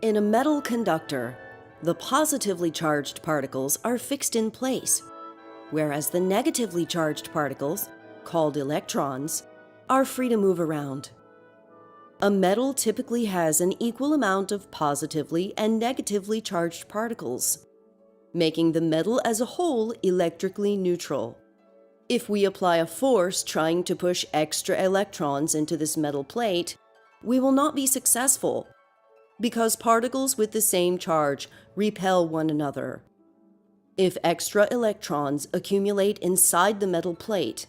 In a metal conductor, the positively charged particles are fixed in place, whereas the negatively charged particles, called electrons, are free to move around. A metal typically has an equal amount of positively and negatively charged particles, making the metal as a whole electrically neutral. If we apply a force trying to push extra electrons into this metal plate, we will not be successful, because particles with the same charge repel one another. If extra electrons accumulate inside the metal plate,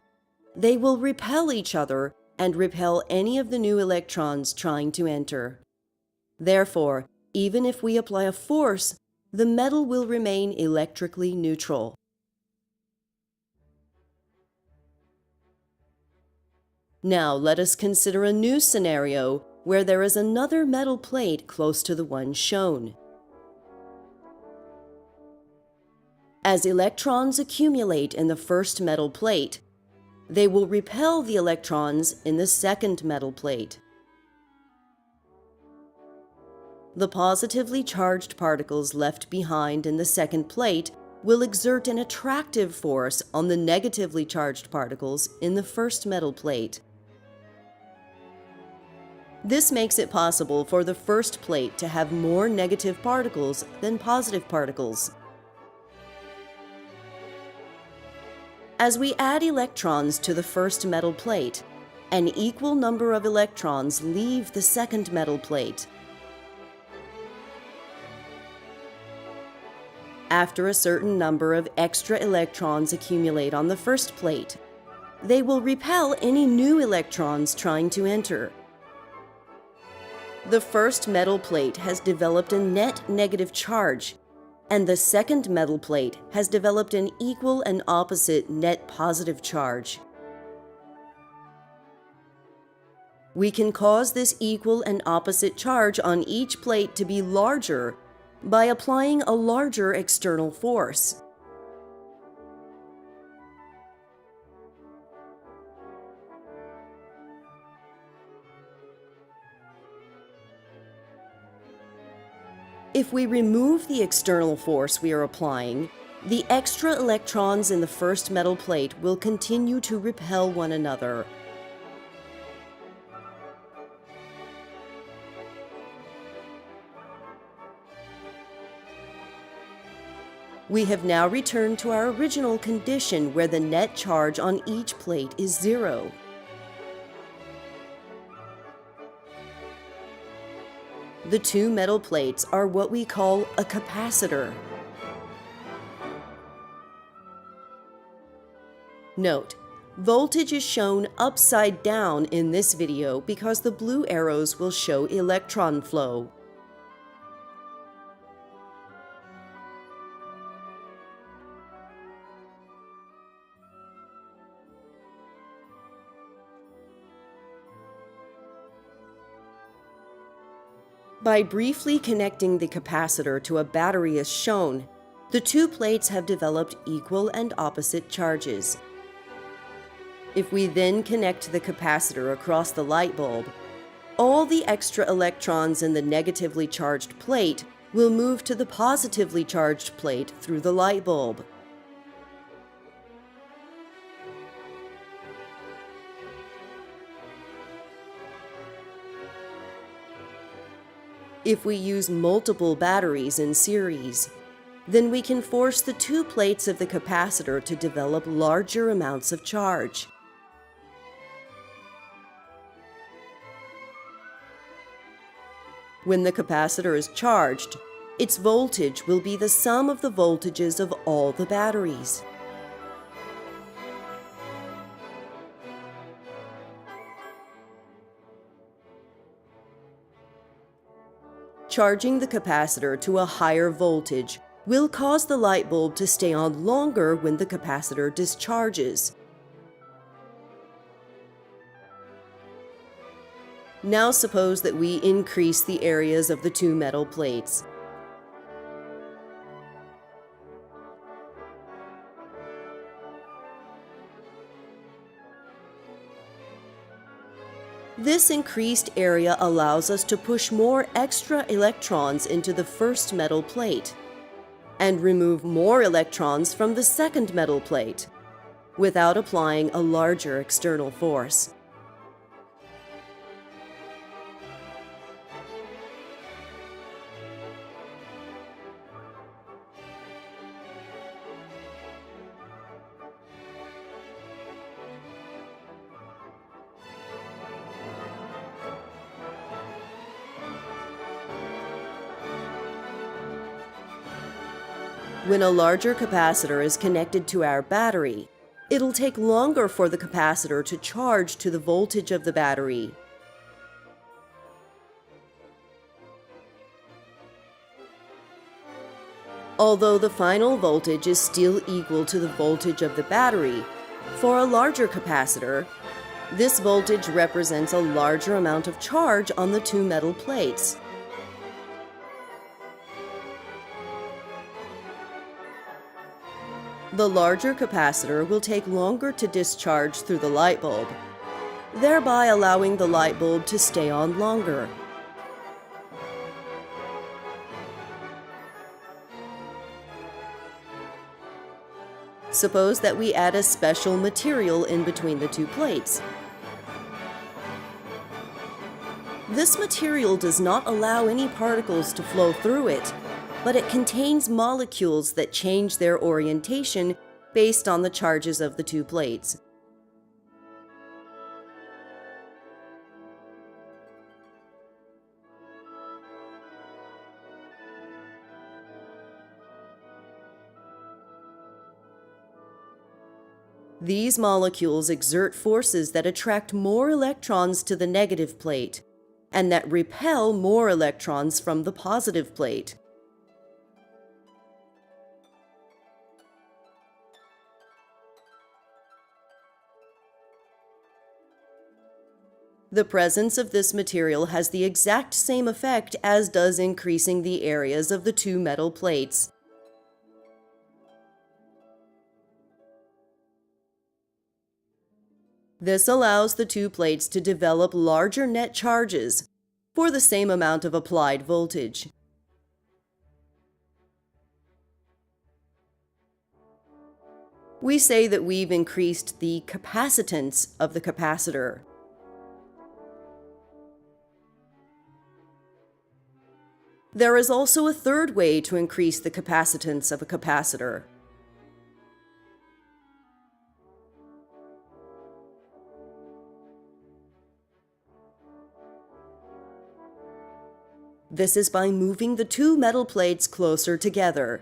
they will repel each other and repel any of the new electrons trying to enter. Therefore, even if we apply a force, the metal will remain electrically neutral. Now let us consider a new scenario where there is another metal plate close to the one shown. As electrons accumulate in the first metal plate, they will repel the electrons in the second metal plate. The positively charged particles left behind in the second plate will exert an attractive force on the negatively charged particles in the first metal plate. This makes it possible for the first plate to have more negative particles than positive particles. As we add electrons to the first metal plate, an equal number of electrons leave the second metal plate. After a certain number of extra electrons accumulate on the first plate, they will repel any new electrons trying to enter. The first metal plate has developed a net negative charge, and the second metal plate has developed an equal and opposite net positive charge. We can cause this equal and opposite charge on each plate to be larger by applying a larger external force. If we remove the external force we are applying, the extra electrons in the first metal plate will continue to repel one another. We have now returned to our original condition where the net charge on each plate is 0. The two metal plates are what we call a capacitor. Note, voltage is shown upside down in this video because the blue arrows will show electron flow. By briefly connecting the capacitor to a battery as shown, the two plates have developed equal and opposite charges. If we then connect the capacitor across the light bulb, all the extra electrons in the negatively charged plate will move to the positively charged plate through the light bulb. If we use multiple batteries in series, then we can force the two plates of the capacitor to develop larger amounts of charge. When the capacitor is charged, its voltage will be the sum of the voltages of all the batteries. Charging the capacitor to a higher voltage will cause the light bulb to stay on longer when the capacitor discharges. Now suppose that we increase the areas of the two metal plates. This increased area allows us to push more extra electrons into the first metal plate and remove more electrons from the second metal plate without applying a larger external force. When a larger capacitor is connected to our battery, it'll take longer for the capacitor to charge to the voltage of the battery. Although the final voltage is still equal to the voltage of the battery, for a larger capacitor, this voltage represents a larger amount of charge on the two metal plates. The larger capacitor will take longer to discharge through the light bulb, thereby allowing the light bulb to stay on longer. Suppose that we add a special material in between the two plates. This material does not allow any particles to flow through it, but it contains molecules that change their orientation based on the charges of the two plates. These molecules exert forces that attract more electrons to the negative plate and that repel more electrons from the positive plate. The presence of this material has the exact same effect as does increasing the areas of the two metal plates. This allows the two plates to develop larger net charges for the same amount of applied voltage. We say that we've increased the capacitance of the capacitor. There is also a third way to increase the capacitance of a capacitor. This is by moving the two metal plates closer together.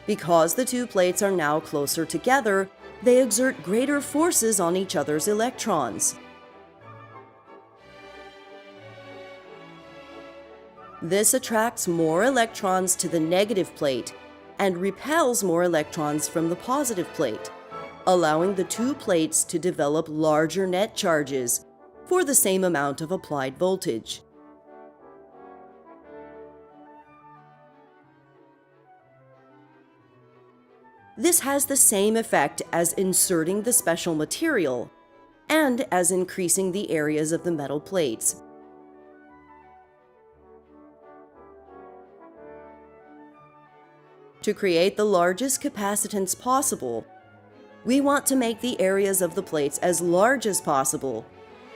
Because the two plates are now closer together, they exert greater forces on each other's electrons. This attracts more electrons to the negative plate and repels more electrons from the positive plate, allowing the two plates to develop larger net charges for the same amount of applied voltage. This has the same effect as inserting the special material and as increasing the areas of the metal plates. To create the largest capacitance possible, we want to make the areas of the plates as large as possible,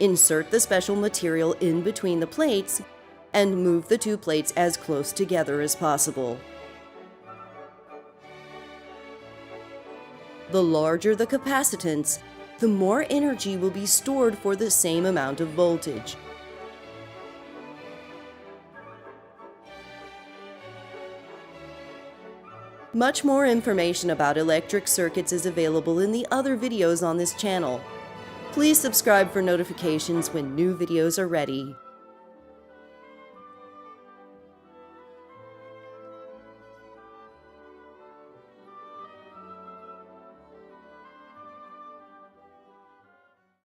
insert the special material in between the plates, and move the two plates as close together as possible. The larger the capacitance, the more energy will be stored for the same amount of voltage. Much more information about electric circuits is available in the other videos on this channel. Please subscribe for notifications when new videos are ready.